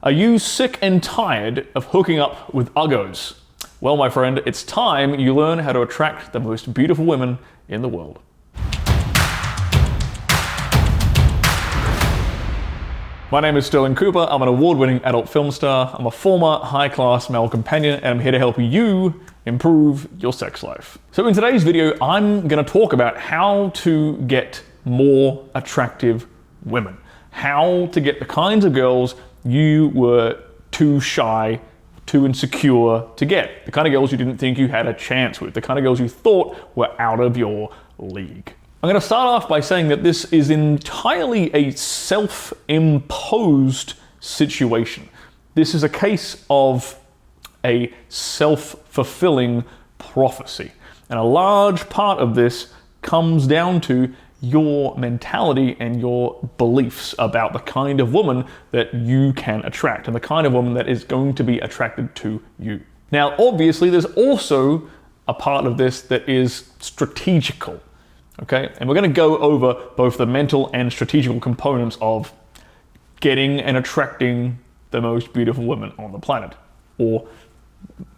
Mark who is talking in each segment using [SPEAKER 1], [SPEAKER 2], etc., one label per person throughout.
[SPEAKER 1] Are you sick and tired of hooking up with uggos? Well, my friend, it's time you learn how to attract the most beautiful women in the world. My name is Stirling Cooper. I'm an award-winning adult film star. I'm a former high-class male companion, and I'm here to help you improve your sex life. So in today's video, I'm going to talk about how to get more attractive women. How to get the kinds of girls you were too shy, too insecure to get. The kind of girls you didn't think you had a chance with. The kind of girls you thought were out of your league. I'm going to start off by saying that this is entirely a self-imposed situation. This is a case of a self-fulfilling prophecy. And a large part of this comes down to your mentality and your beliefs about the kind of woman that you can attract and the kind of woman that is going to be attracted to you. Now, obviously, there's also a part of this that is strategical, okay? And we're going to go over both the mental and strategical components of getting and attracting the most beautiful women on the planet, or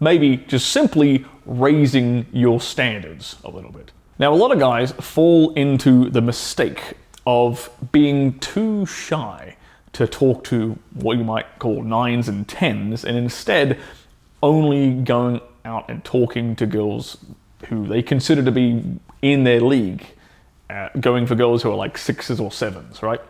[SPEAKER 1] maybe just simply raising your standards a little bit. Now, a lot of guys fall into the mistake of being too shy to talk to what you might call 9s and 10s, and instead only going out and talking to girls who they consider to be in their league, going for girls who are like 6s or 7s, right?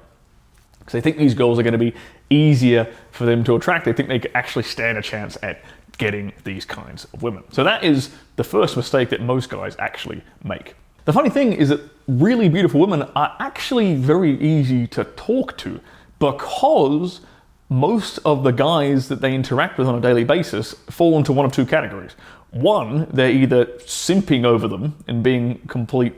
[SPEAKER 1] Because they think these girls are going to be easier for them to attract. They think they could actually stand a chance at getting these kinds of women. So that is the first mistake that most guys actually make. The funny thing is that really beautiful women are actually very easy to talk to because most of the guys that they interact with on a daily basis fall into one of two categories. One, they're either simping over them and being complete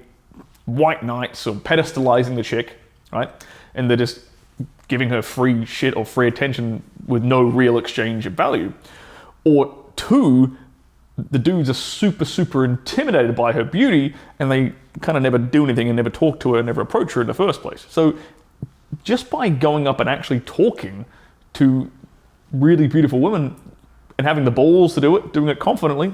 [SPEAKER 1] white knights or pedestalizing the chick, right? And they're just giving her free shit or free attention with no real exchange of value. Or two, the dudes are super intimidated by her beauty and they kind of never do anything and never talk to her and never approach her in the first place. So just by going up and actually talking to really beautiful women and having the balls to do it, doing it confidently,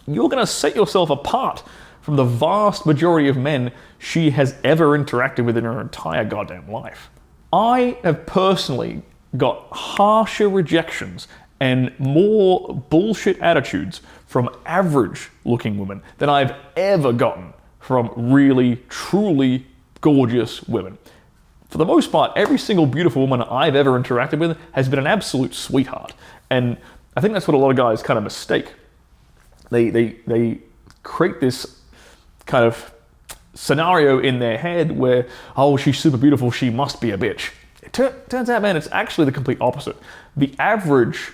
[SPEAKER 1] you're going to set yourself apart from the vast majority of men she has ever interacted with in her entire goddamn life. I have personally got harsher rejections and more bullshit attitudes from average looking women than I've ever gotten from really, truly gorgeous women. For the most part, every single beautiful woman I've ever interacted with has been an absolute sweetheart. And I think that's what a lot of guys kind of mistake. They create this kind of scenario in their head where, oh, she's super beautiful, she must be a bitch. It turns out, man, it's actually the complete opposite. The average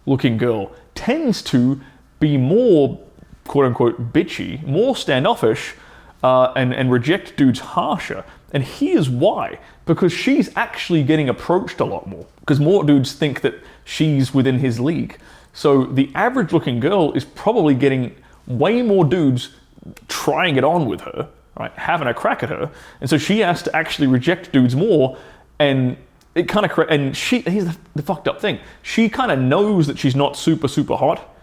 [SPEAKER 1] looking girl tends to be more quote unquote bitchy, more standoffish, and reject dudes harsher. And here's why. Because she's actually getting approached a lot more. Because more dudes think that she's within his league. So the average looking girl is probably getting way more dudes trying it on with her, right? Having a crack at her. And so she has to actually reject dudes more. And it kind of, and here's the fucked up thing. She kind of knows that she's not super hot.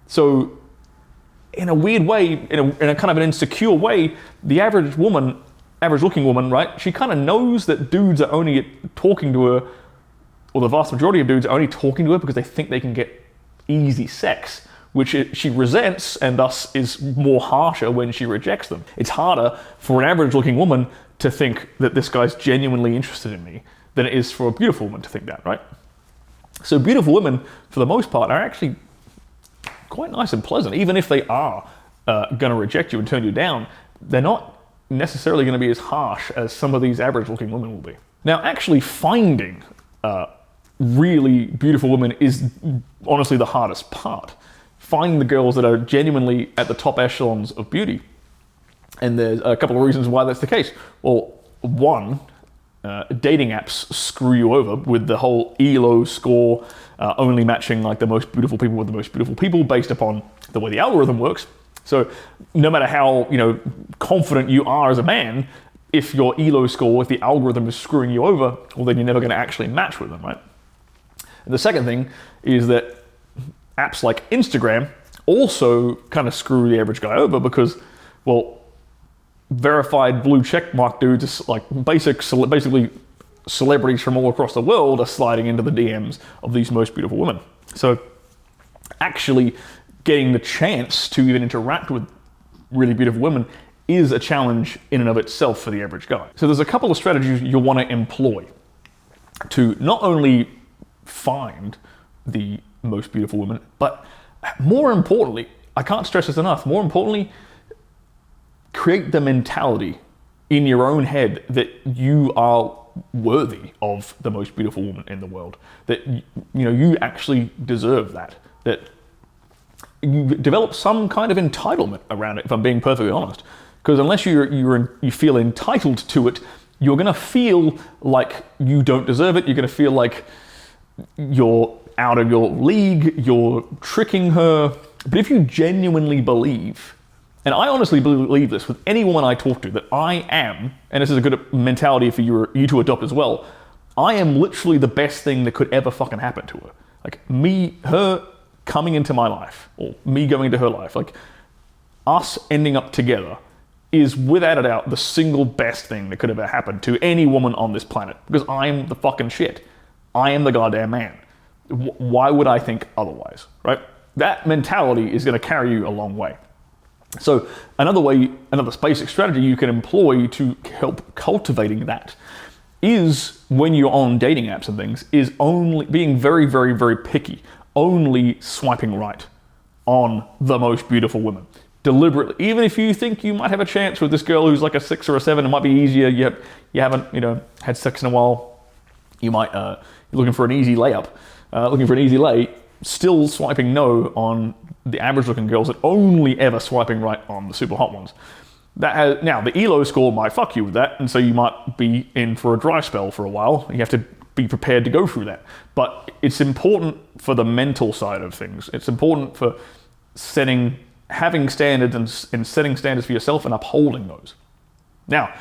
[SPEAKER 1] So in a weird way, in a kind of an insecure way, the average looking woman, right? She kind of knows that dudes are only talking to her, or the vast majority of dudes are only talking to her because they think they can get easy sex, which she resents and thus is more harsher when she rejects them. It's harder for an average looking woman to think that this guy's genuinely interested in me than it is for a beautiful woman to think that, right? So beautiful women, for the most part, are actually quite nice and pleasant. Even if they are going to reject you and turn you down, they're not necessarily going to be as harsh as some of these average looking women will be. Now, actually finding really beautiful women is honestly the hardest part. Finding the girls that are genuinely at the top echelons of beauty. And there's a couple of reasons why that's the case. Well, one, dating apps screw you over with the whole ELO score, only matching like the most beautiful people with the most beautiful people based upon the way the algorithm works. So no matter how confident you are as a man, if your ELO score, if the algorithm is screwing you over, well then you're never going to actually match with them, right? And the second thing is that apps like Instagram also kind of screw the average guy over because, well, verified blue check mark dudes, like basically celebrities from all across the world, are sliding into the DMs of these most beautiful women. So actually getting the chance to even interact with really beautiful women is a challenge in and of itself for the average guy. So there's a couple of strategies you'll want to employ to not only find the most beautiful woman, but more importantly, I can't stress this enough, more importantly, create the mentality in your own head that you are worthy of the most beautiful woman in the world, that you actually deserve that you develop some kind of entitlement around it, if I'm being perfectly honest. Because unless you feel entitled to it, you're going to feel like you don't deserve it. You're going to feel like you're out of your league, you're tricking her. But if you genuinely believe, and I honestly believe this with any woman I talk to, that I am, and this is a good mentality for you to adopt as well, I am literally the best thing that could ever fucking happen to her. Like her coming into my life, or me going into her life, like us ending up together is without a doubt the single best thing that could ever happen to any woman on this planet, because I am the fucking shit. I am the goddamn man. Why would I think otherwise, right? That mentality is going to carry you a long way. So another basic strategy you can employ to help cultivating that is, when you're on dating apps and things, is only being very, very, very picky, only swiping right on the most beautiful women. Deliberately, even if you think you might have a chance with this girl who's like a 6 or a 7, it might be easier. You haven't had sex in a while. You might you're looking for an easy layup, looking for an easy lay. Still swiping no on the average looking girls, and only ever swiping right on the super hot ones. Now the ELO score might fuck you with that, and so you might be in for a dry spell for a while. You have to be prepared to go through that. But it's important for the mental side of things. It's important for having standards and setting standards for yourself and upholding those. Now,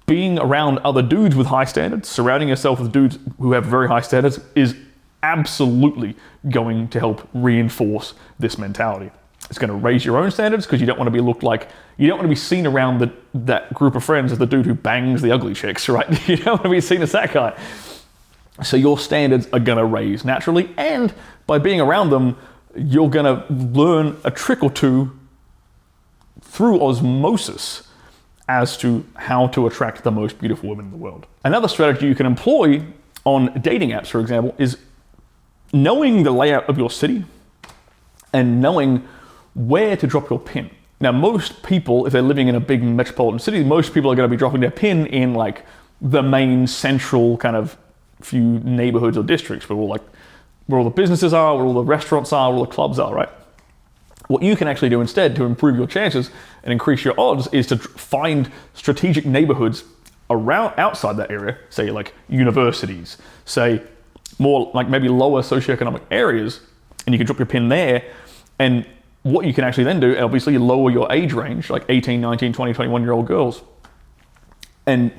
[SPEAKER 1] being around other dudes with high standards, surrounding yourself with dudes who have very high standards, is absolutely going to help reinforce this mentality. It's going to raise your own standards, because you don't want to be seen around that group of friends as the dude who bangs the ugly chicks, right? You don't want to be seen as that guy. So your standards are going to raise naturally, and by being around them, you're going to learn a trick or two through osmosis as to how to attract the most beautiful women in the world. Another strategy you can employ on dating apps, for example, is knowing the layout of your city and knowing where to drop your pin. Now, most people, if they're living in a big metropolitan city, most people are going to be dropping their pin in like the main central kind of few neighborhoods or districts where all the businesses are, where all the restaurants are, where all the clubs are, right? What you can actually do instead to improve your chances and increase your odds is to find strategic neighborhoods outside that area, say like universities, say more like maybe lower socioeconomic areas, and you can drop your pin there. And what you can actually then do, obviously, lower your age range, like 18, 19, 20, 21-year-old girls. And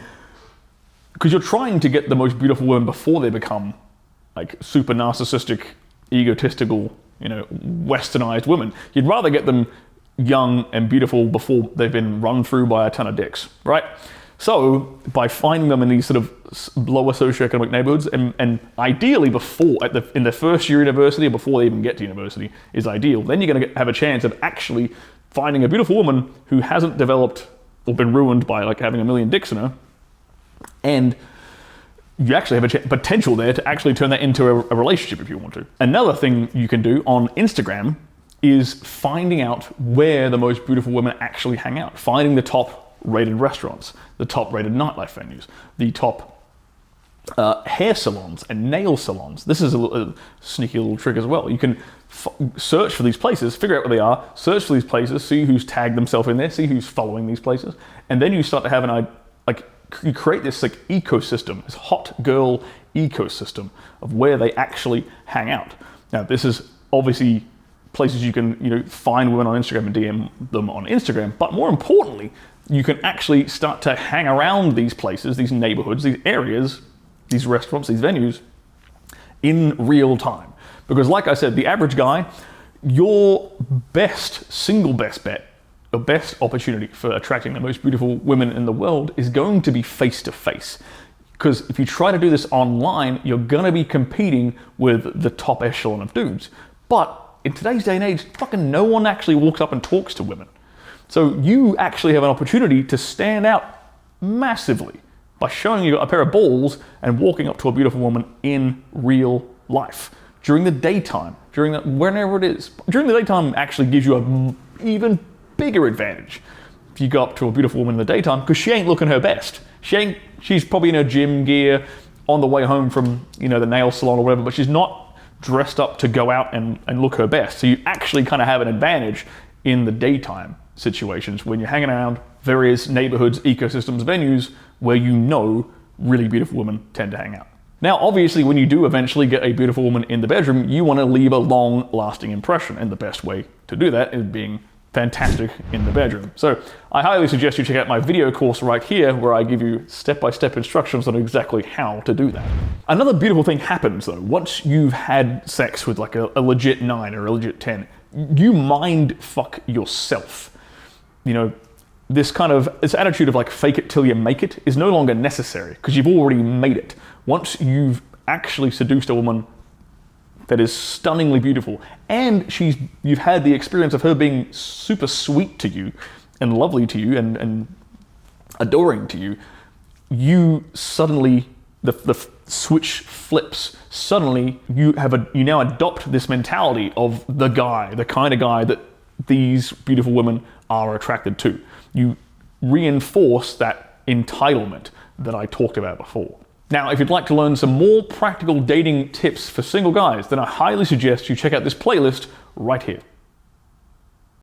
[SPEAKER 1] because you're trying to get the most beautiful women before they become like super narcissistic, egotistical, westernized women. You'd rather get them young and beautiful before they've been run through by a ton of dicks, right? So by finding them in these sort of lower socioeconomic neighborhoods, and ideally in their first year of university, or before they even get to university, is ideal. Then you're going to have a chance of actually finding a beautiful woman who hasn't developed or been ruined by like having a million dicks in her, and you actually have a potential there to actually turn that into a relationship if you want to. Another thing you can do on Instagram is finding out where the most beautiful women actually hang out. Finding the top rated restaurants, the top rated nightlife venues, the top hair salons and nail salons. This is a sneaky little trick as well. You can search for these places, figure out where they are, search for these places, see who's tagged themselves in there, see who's following these places, and then you start to have you create this like ecosystem, this hot girl ecosystem of where they actually hang out. Now, this is obviously places you can find women on Instagram and DM them on Instagram, but more importantly, you can actually start to hang around these places, these neighborhoods, these areas, these restaurants, these venues in real time. Because like I said, the average guy, your single best bet, the best opportunity for attracting the most beautiful women in the world is going to be face to face. Because if you try to do this online, you're gonna be competing with the top echelon of dudes. But in today's day and age, fucking no one actually walks up and talks to women. So you actually have an opportunity to stand out massively by showing you a pair of balls and walking up to a beautiful woman in real life. During the daytime, whenever it is. During the daytime actually gives you an even bigger advantage if you go up to a beautiful woman in the daytime, because she ain't looking her best. She's probably in her gym gear on the way home from, the nail salon or whatever, but she's not dressed up to go out and look her best. So you actually kind of have an advantage in the daytime situations when you're hanging around various neighborhoods, ecosystems, venues where really beautiful women tend to hang out. Now, obviously, when you do eventually get a beautiful woman in the bedroom, you want to leave a long-lasting impression, and the best way to do that is being fantastic in the bedroom. So I highly suggest you check out my video course right here, where I give you step-by-step instructions on exactly how to do that. Another beautiful thing happens though, once you've had sex with like a legit 9 or a legit 10, you mind fuck yourself. This attitude of like fake it till you make it is no longer necessary because you've already made it. Once you've actually seduced a woman that is stunningly beautiful, and you've had the experience of her being super sweet to you and lovely to you and adoring to you, you suddenly, the switch flips. Suddenly you now adopt this mentality of the kind of guy that these beautiful women are attracted to. You reinforce that entitlement that I talked about before. Now, if you'd like to learn some more practical dating tips for single guys, then I highly suggest you check out this playlist right here.